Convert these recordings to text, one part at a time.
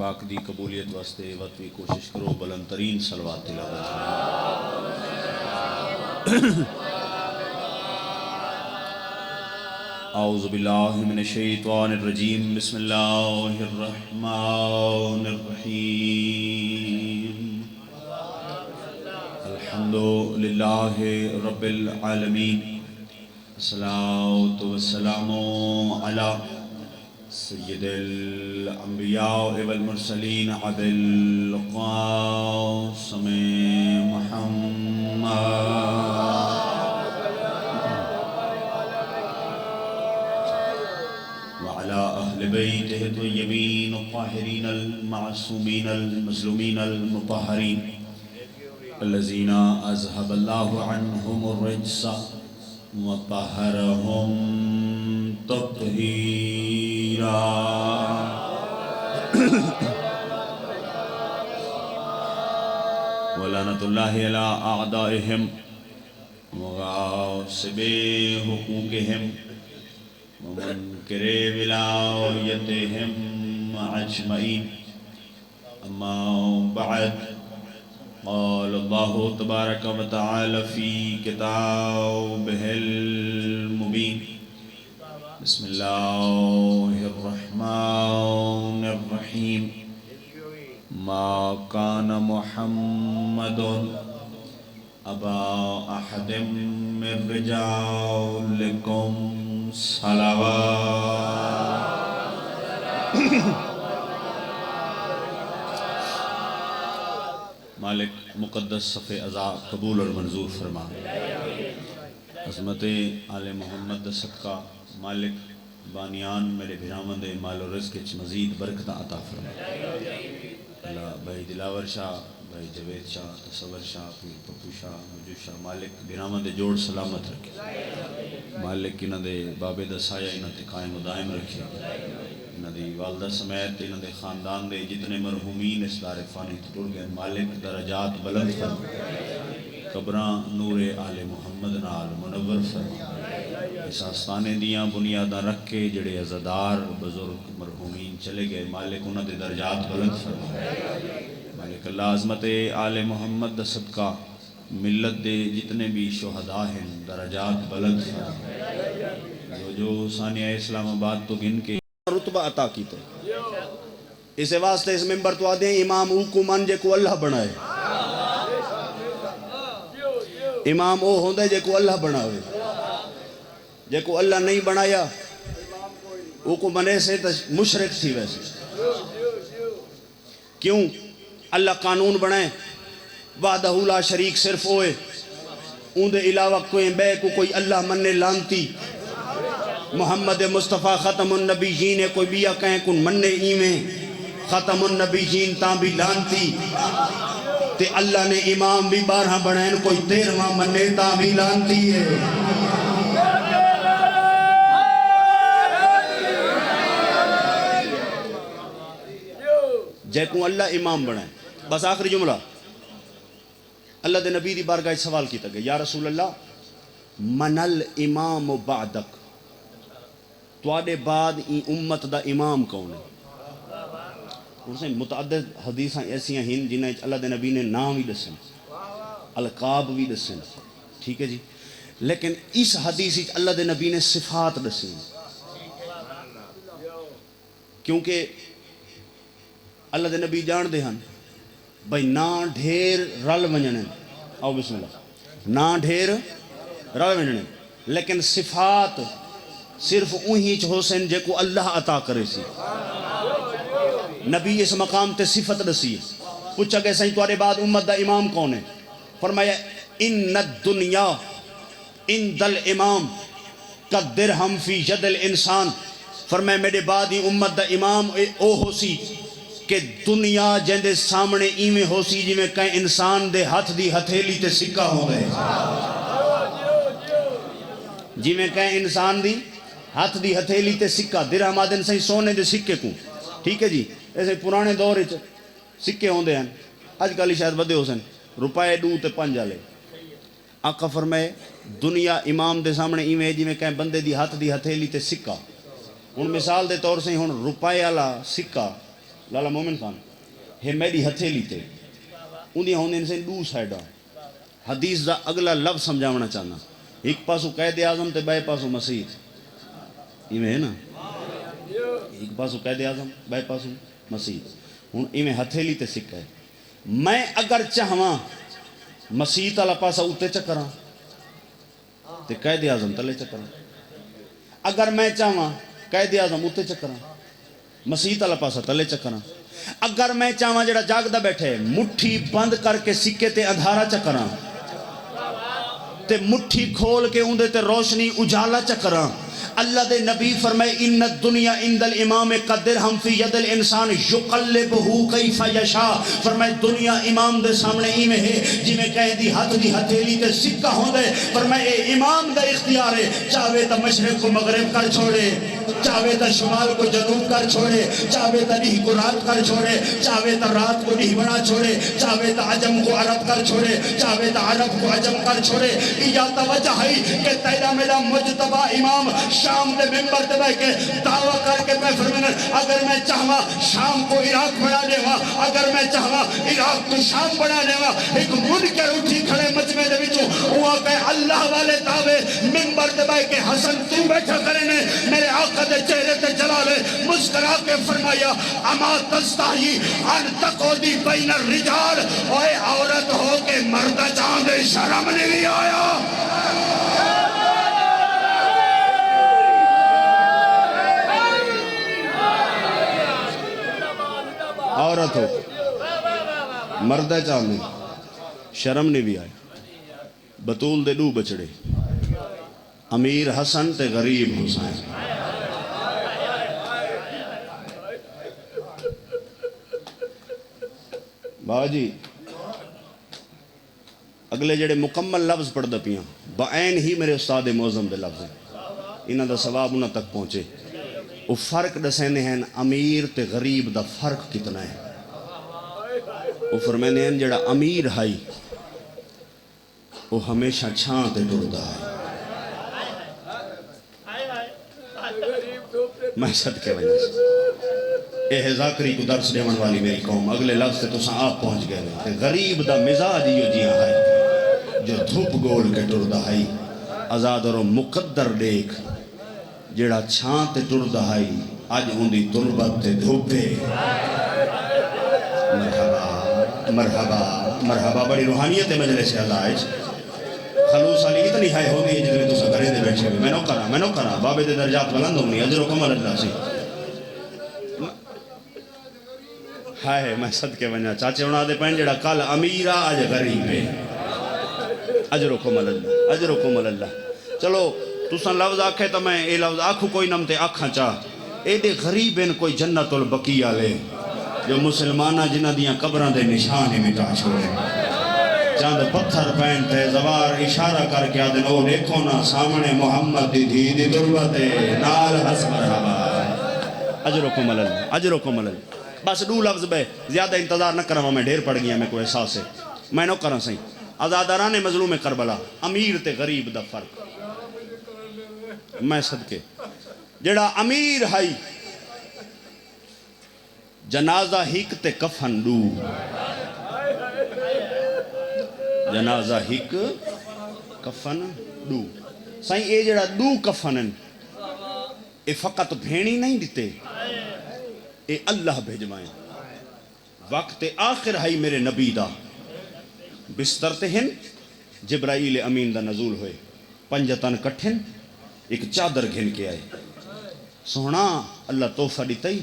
پاک دی قبولیت واسطے وقت بھی کوشش کرو بلند ترین صلوات تلاوت اعوذ باللہ من الشیطان الرجیم بسم اللہ الرحمن الرحیم الحمدللہ رب العالمین الصلاۃ والسلام علی سید الانبیاء والمرسلین ابی القاسم محمد وعلى أهل بيته الطيبين الطاهرين المعصومين المظلومين المطهرين الذين أذهب الله عنهم الرجس وطهرهم تطهيرا ولعنة الله على أعدائهم وغاصبي حقوقهم ومنكر ولايتهم أجمعين أما بعد قال الله تبارك وتعالى في كتابه المبين بسم الله الرحمن الرحيم ما كان محمد أبا أحد من رجالكم صلوات مالک مقدس صفِ عزا قبول اور منظور فرما عظمت آل محمد صدقہ مالک بانیان میرے بھرامند مال و رزق مزید برکتہ عطا فرما اللہ بھائی دلاور شاہ بھائی جوید شاہ تصور شاہ پیر پپو شاہ مجو شاہ مالک بھرامند جوڑ سلامت رکھے مالک انہاں دے بابے دا سایہ انہاں تے قائم و دائم رکھے انہاں دی والدہ سمیت انہاں دے خاندان دے جتنے مرحومین اس دار فانی ٹر گئے مالک درجات بلند فرما قبراں نور آل محمد نال منور فرما اس آستانے دیاں بنیاداں رکھ کے جڑے عزادار بزرگ مرحومین چلے گئے مالک انہاں دے درجات بلند فرما مالک اللہ عظمت آل محمد دا صدقہ ملت دے جتنے بھی شہداء ہیں درجات بلند فرما جو ثانیہ اسلام آباد تو گن کے رتبہ عطا کیتے اسے واسطے اس ممبر تو آدھے ہیں امام اوکو من جے کو اللہ بنائے امام او ہوندے جے کو اللہ بناوے جے کو اللہ نہیں بنایا اوکو بنے سے تو مشرک تھی ویسے کیوں اللہ قانون بنائے وعدہ لا شریک صرف ہوئے اون دے علاوہ کوئی بے کو کوئی اللہ مننے لانتی محمد مصطفیٰ ختم النبیین کوئی بیا کہیں کن مننے ایمیں ختم النبیین تاں بھی لانتی تے اللہ نے امام بھی 12 بنائیں کوئی 13واں مننے تاں بھی لانتی ہے جے کو اللہ امام بنائیں بس آخری جملہ اللہ دے نبی دی بارگاہ سوال کیتا گیا یا رسول اللہ من الامام بعدک توڑے بعد امت دا امام کون ہے ان سے متعدد حدیثاں ایسی ہیں جنہیں اللہ دے نبی نے نام بھی دسن القاب بھی دسن ٹھیک ہے جی لیکن اس حدیث اللہ دے نبی نے صفات دسن کیونکہ اللہ دے نبی جان دے ہن بھئی نا ڈھیر رل ونجنے آؤ بسم اللہ نا ڈھیر رل ونجنے لیکن صفات صرف انہی چ حسین جے کو اللہ عطا کرے سی نبی اس مقام تے صفت دسی پوچھا گئے سائیں توارے بعد امت دا امام کون ہے فرمایا ان الدنیا ان دل امام قد درہم فی ید الانسان فرمایا میرے بعد ہی امت دا امام او ہو سی کہ دنیا جندے سامنے ایمیں ہو سی جی میں کہیں انسان دے ہاتھ دی ہتھیلی تے سکہ ہو گئے جی میں کہیں انسان دی ہاتھ دی ہتھیلی تے سکہ درہم آدن سائیں سونے دے سکے کو ٹھیک ہے جی ایسے پرانے دور سکے ہوندے ہیں آج کالی شاید بدے ہو سن روپائے 2 تے 5 آلے آقا فرمائے دنیا امام دے سامنے ایویں جی میں کہیں بندے دی ہاتھ دی ہتھیلی تے سکہ ہن مثال دے طور سے ہن روپائے والا سکہ لالا مومن خان ہے میری ہتھیلی تے انہیں ہونے سے دو سائڈا حدیث دا اگلا لفظ سمجھاونا چاہنا ایک پاسو قائد اعظم تے بائے پاسو مسیح ایویں ہے نا ایک پاسو قائد اعظم بائے پاسو مسیح ہوں ایویں ہتھیلی تے سکا ہے میں اگر چاہواں مسیح والا پاسا اتنے چکراں تے قائد اعظم تلے چکراں اگر میں چاہواں قائد اعظم اتنے چکراں مسیح والا پاسا تلے چکراں اگر میں چاہواں جڑا جاگدا بیٹھے مٹھی بند کر کے سکے تے اندھارا چکراں تے مٹھی کھول کے اندے تے روشنی اجالا چکراں اللہ دے نبی فرمائے ان الدنیا عند الامام قدرہم فی ید الانسان یقلبہو کیف یشاء فرمائے دنیا امام دے سامنے ایمیں ہے جی میں کہہ دی ہاتھ دی ہتھیلی تے سکہ ہوں دے فرمائے اے امام دا اختیار ہے چاہوے تا مشرق کو مغرب کر چھوڑے چاہوے تا شمال کو جنوب کر چھوڑے چاہوے تا نہیں کو رات کر چھوڑے چاہوے تا رات کو نہیں بنا چھوڑے چاہوے تا عجم کو عرب کر چھوڑے چاہوے تا عرب کو عجم کر چھوڑے یا توجہ ہے کہ تیرا میرا مجتبہ امام شام دے ممبر دے کے دعویٰ کر کے میں فرمانا اگر میں چاہواں شام کو عراق بنا لیوا اگر میں چاہواں عراق کو شام بنا لیوا ایک منکر اٹھی کھڑے مجمع دے وچوں ہوا کہ اللہ والے دعوے ممبر دے کے حسن تو بیٹھا کرے نے میرے آقا دے چہرے تے جلالے مسکرا کے فرمایا اما تستحی ان تقودی بین الرجال اوے عورت ہو کے مرد جان دے شرم نہیں آیا عورت ہو مردہ چاہنے شرم نہیں بھی آئے بطول دے دو بچڑے امیر حسن تے غریب حسین بابا جی اگلے جڑے مکمل لفظ پڑھ دا پیاں بعین ہی میرے استاد معظم دے لفظ ہیں انہاں دا ثواب انہاں تک پہنچے وہ فرق دسینے ہیں امیر تے غریب دا فرق کتنا ہے وہ فرمینے ہیں جڑا امیر ہائی وہ ہمیشہ چھان تے ٹردا ہے میں صدقے وجہ سے اے ذاکری کو درس دیون والی میری قوم اگلے لفظ سے تو ساں آپ پہنچ گئے کہ غریب دا مزاج یہ جیاں ہے جو دھوپ گول کے ٹردا ہے آزاد اور مقدر دیکھ جیڑا چھان تے ٹردا ہے آج ہوندی تربت تے دھوپے مرحبا مرحبا مرحبا بڑی روحانیت ہے مجلس اللہ خلوص علی اتنی ہائی ہوگی جس میں تو سکرے دے بیٹھے ہوئے میں نو کرا بابے دے درجات بلند ہونی عجر و کمال اللہ سے ہائے میں صدقے ونجا چاچے اُنا دے پہن جڑا کل امیرہ آج غریب ہے عجر و کمال اللہ چلو تُساں لفظ آکھے تو میں اے لفظ آکھو کوئی نمتے آکھاں چاہ اے دے غریب ہیں کوئی جنت البقیہ لے جو مسلمانہ جنہ دیاں قبران دے نشانے مٹا چھوڑے چاند پتھر پہنتے زوار اشارہ کر کے آدھن او دیکھو نا سامنے محمد دی دھی دی دروتے نال حس مرحبا عجر و کمال اللہ بس دو لفظ بے زیادہ انتظار نہ کرا میں ڈھیر پڑ گیا میں کوئی احساس ہے میں نو کرا سہیں آزاداران مظلوم کربلا امیر تے غریب دا فرق میں صدقے جڑا امیر ہائی جنازہ ہک تے کفن دو جنازہ ہک کفن دو سائیں اے جڑا دو کفنن اے فقط بھینی نہیں دیتے اے اللہ بھیجوائیں وقت آخر ہائی میرے نبی دا بستر تے ہن جبرائیل امین دا نزول ہوئے پنجتن کٹھن ایک چادر گھن کے آئے سونا اللہ توفہ دیتائی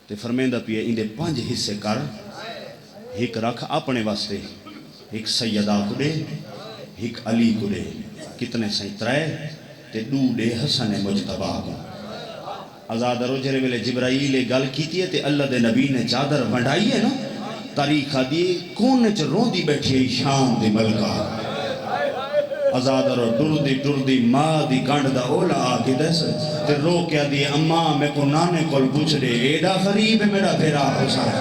تے فرمیندہ پیے اندے 5 حصے کر ایک رکھ اپنے واسطے ایک سیدہ کو دے ایک علی کو دے کتنے سہیں 3 تے 2 دے حسن مجتبہ کو آزاد روجرے ویلے جبرائیل گل کیتی ہے تے اللہ دے نبی نے چادر ونڈائی ہے نا تاریخہ دیئے کونے چ روندی بیٹھی ہے شام دے ملکہ آزاد رو ٹردی ماں دی گنڈ دا اولا آگے دس تے رو کیا دیئے اماں میں کو نانے کول پوچھ دے ایڈا غریب ہے میرا بھیرا حسین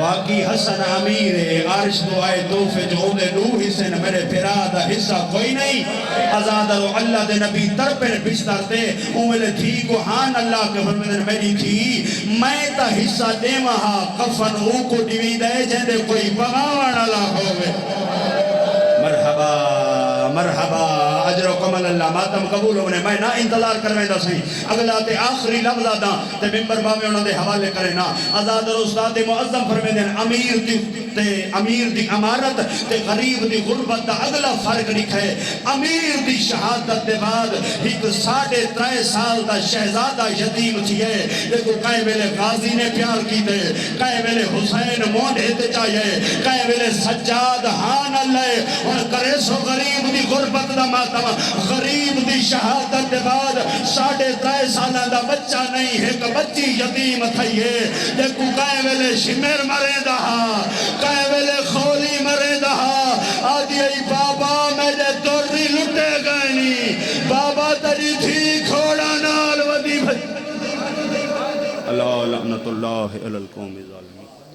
باقی حسن امیر عرش تو آئے توفے جو اولے نو حصے نہ میرے پھرا دا حصہ کوئی نہیں ازادہ رو اللہ دے نبی تر پر بستر دے اولے تھی کو ہان اللہ کے فرمدن میری تھی میں تا حصہ دے وہاں کفن او کو ڈیوی دے جہدے کوئی بغاوان اللہ ہوئے مرحبا مرحبا اجر و کمل اللہ ماتم قبول ہونے میں نہ انتظار کرویں دا سہیں اگلا تے آخری لفظ آدھا تے ممبر باوے انہوں دے حوالے کرے نا آزاد اور استاد معظم فرمے دیں امیر دی امارت تے غریب دی غربت دا اگلا فرق لکھے امیر دی شہادت دے بعد ایک 3.5 سال دا شہزادہ یتیم تھی ہے لیکن کئے ویلے غازی نے پیار کی دے کئے ویلے حسین مونڈے تے چاہیے کئے ویلے سجاد ہان اللہ اور کرے سو غریب دی غربت دا ماتم غریب دی شہادت دے بعد 3.5 سالہ دا بچہ نہیں ہے کہ بچی یتیم تھی ہے لیکن کئے ویلے شمیر مرے دہا کئے ویلے خولی مرے دہا آدھی ای بابا میرے دوری لٹے گئے نہیں بابا تری تھی کھوڑا نال ودی بھائی اللہ لعنت اللہ علی القوم الظالمین